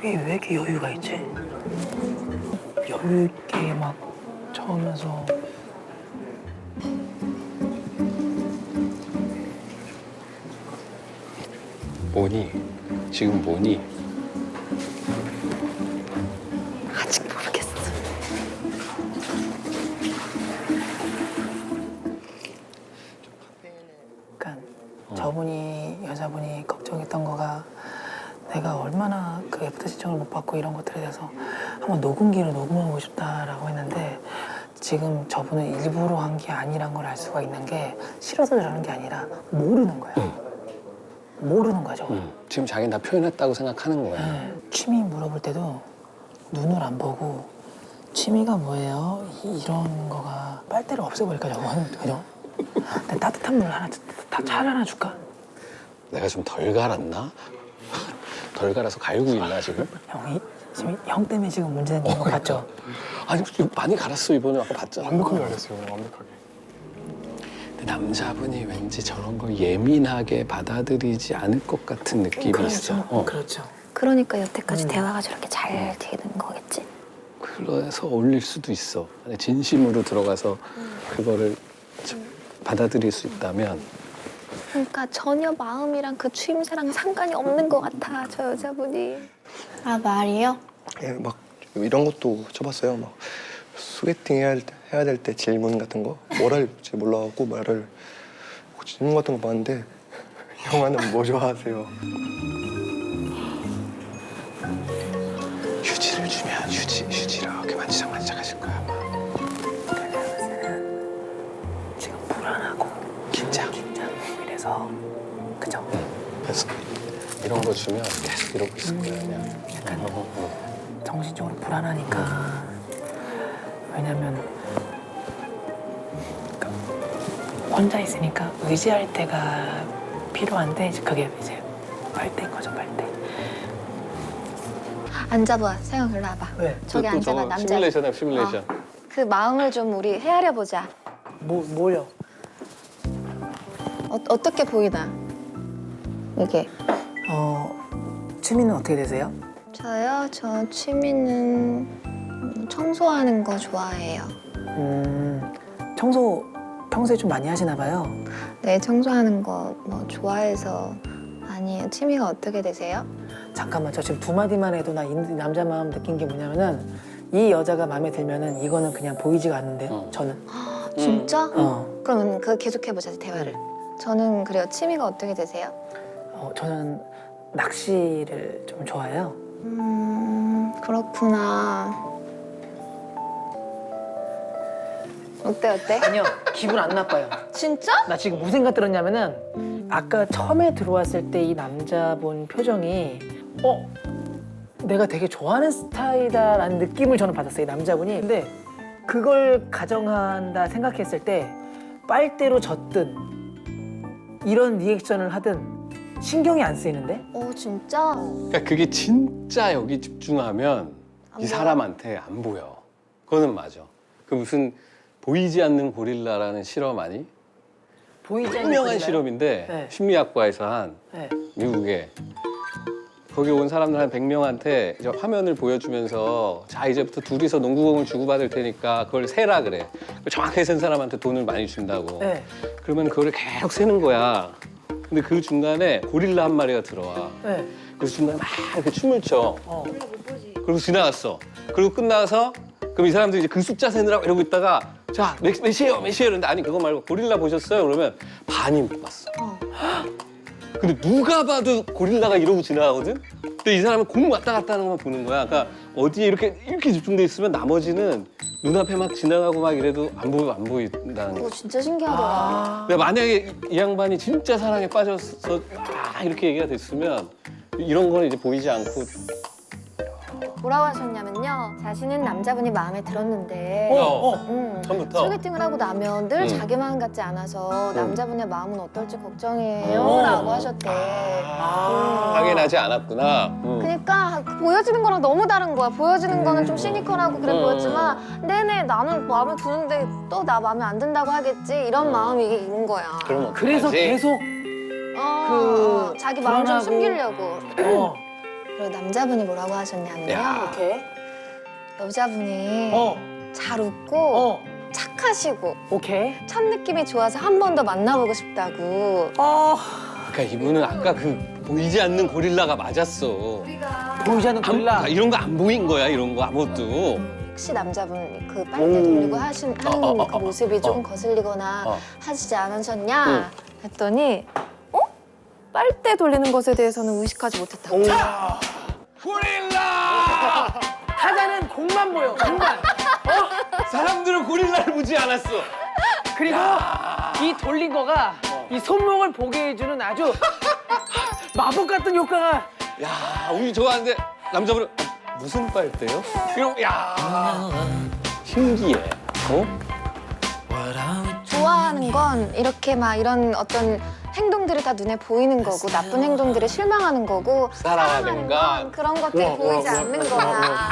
되게 왜 이렇게 여유가 있지? 여유 있게 막 처음에서 뭐니? 지금 뭐니? 아직 모르겠어. 그러니까 저분이 여자분이 걱정했던 거가 내가 얼마나 그 애프터 신청을 못 받고 이런 것들에 대해서 한번 녹음기로 녹음하고 싶다라고 했는데 지금 저분은 일부러 한 게 아니란 걸 알 수가 있는 게 싫어서 저러는 게 아니라 모르는 거야. 모르는 거죠. 지금 자기는 다 표현했다고 생각하는 거야. 네. 취미 물어볼 때도 눈을 안 보고 취미가 뭐예요? 이런 거가 빨대를 없애버릴까 저거는 그죠? 근데 따뜻한 물 하나 차를 하나 줄까? 내가 좀 덜 갈았나? 덜 갈아서 갈고 있나 지금? 형이 지금 형 때문에 지금 문제 생긴 거 봤죠? 아니 많이 갈았어 이번에 아까 봤잖아. 완벽하게 알았어요, 오늘 완벽하게. 근데 남자분이 왠지 저런 걸 예민하게 받아들이지 않을 것 같은 느낌이 있어. 그렇죠. 그러니까 여태까지 대화가 저렇게 잘 되는 거겠지? 그래서 어울릴 수도 있어. 만약 진심으로 들어가서 그거를 받아들일 수 있다면 그러니까 전혀 마음이랑 그 추임새랑 상관이 없는 것 같아, 저 여자분이. 아, 말이요? 예, 막 이런 것도 쳐봤어요. 막 소개팅 해야 될 때 질문 같은 거 뭘 할지 몰라갖고 말을 질문 같은 거 봤는데 형아는 뭐 좋아하세요? 휴지를 주면 휴지 이렇게 만지작 하실 거야 아마. 지금 불안하고 긴장 이래서 그죠? 그래서 이런 거 주면 계속 이러고 있을 거야 그냥. 약간 정신적으로 불안하니까 왜냐면 그러니까 혼자 있으니까 의지할 때가 필요한데 이제 그게 이제 빨대인 거죠 빨대. 앉아봐, 세영 일로 와봐. 왜? 저기 또 앉아봐, 저거 남자. 시뮬레이션이야 시뮬레이션. 그 마음을 좀 우리 헤아려 보자. 뭐요? 어떻게 보이나? 이게. 취미는 어떻게 되세요? 저요? 저 취미는 청소하는 거 좋아해요. 청소 평소에 좀 많이 하시나 봐요. 네, 청소하는 거 뭐 좋아해서 아니에요. 취미가 어떻게 되세요? 잠깐만 저 지금 두 마디만 해도 나 이 남자 마음 느낀 게 뭐냐면은 이 여자가 마음에 들면은 이거는 그냥 보이지가 않는데요. 저는. 진짜? 어. 그러면 그 계속해보자, 대화를. 저는 그래요. 취미가 어떻게 되세요? 저는 낚시를 좀 좋아해요. 그렇구나. 어때? 아니요, 기분 안 나빠요. 진짜? 나 지금 무슨 생각 들었냐면은 아까 처음에 들어왔을 때 이 남자분 표정이 내가 되게 좋아하는 스타일이다라는 느낌을 저는 받았어요, 이 남자분이. 근데 그걸 가정한다 생각했을 때 빨대로 젖든 이런 리액션을 하든 신경이 안 쓰이는데? 진짜? 그러니까 그게 진짜 여기 집중하면 안 이 보여? 사람한테 안 보여. 그거는 맞아. 그 무슨 보이지 않는 고릴라라는 실험 아니? 보이지 않는 유명한 고릴라요? 실험인데 네. 심리학과에서 한 네. 미국에 거기 온 사람들 한 100명한테 이제 화면을 보여주면서 자 이제부터 둘이서 농구공을 주고받을 테니까 그걸 세라 그래. 정확하게 센 사람한테 돈을 많이 준다고. 네. 그러면 그거를 계속 세는 거야. 근데 그 중간에 고릴라 한 마리가 들어와. 네. 그래서 중간에 막 이렇게 춤을 춰. 어. 그리고 지나갔어. 그리고 끝나서 그럼 이 사람들이 이제 그 숫자 세느라고 이러고 있다가 자 몇이에요 이러는데 아니 그거 말고 고릴라 보셨어요? 그러면 반이 못 봤어. 근데 누가 봐도 고릴라가 이러고 지나가거든? 근데 이 사람은 공 왔다 갔다 하는 것만 보는 거야. 그러니까 어디에 이렇게 집중돼 있으면 나머지는 눈앞에 막 지나가고 막 이래도 안 보인다는 그거 거. 진짜 신기하더라. 근데 만약에 이 양반이 진짜 사랑에 빠져서 이렇게 얘기가 됐으면 이런 거는 이제 보이지 않고 뭐라고 하셨냐면요. 자신은 남자분이 마음에 들었는데 처음부터 소개팅을 하고 나면 늘 자기 마음 같지 않아서 남자분의 마음은 어떨지 걱정이에요 라고 하셨대. 확인하지 않았구나. 그러니까 보여지는 거랑 너무 다른 거야. 보여지는 거는 좀 시니컬하고 그래 보였지만 내내 나는 마음에 드는데 또 나 마음에 안 든다고 하겠지 이런 마음이 있는 거야. 그럼 그래서 어떡하지? 계속 자기 마음 좀 불안하고. 숨기려고. 그리고 남자분이 뭐라고 하셨냐면요. 야. 오케이. 여자분이 잘 웃고 착하시고 오케이. 첫 느낌이 좋아서 한 번 더 만나보고 싶다고. 그러니까 이분은 아까 그 보이지 않는 고릴라가 맞았어. 보이지 않는 고릴라. 이런 거 안 보인 거야, 이런 거 아무것도. 혹시 남자분 그 빨대 돌리고 하는 그 모습이 조금 거슬리거나 하시지 않으셨냐? 응. 했더니 빨대 돌리는 것에 대해서는 의식하지 못했다고. 고릴라! 타자는 공만 보여. 공만. 사람들은 고릴라를 보지 않았어. 그리고 이 돌린 거가 이 손목을 보게 해주는 아주 마법 같은 효과가. 야, 우리 좋아하는데 남자분은 무슨 빨대요? 이러고 야, 신기해. 좋아하는 건 이렇게 막 이런 어떤 행동들이 다 눈에 보이는 거고 나쁜 행동들에 실망하는 거고 사랑하는 건 그런 것들이 보이지 않는 거야.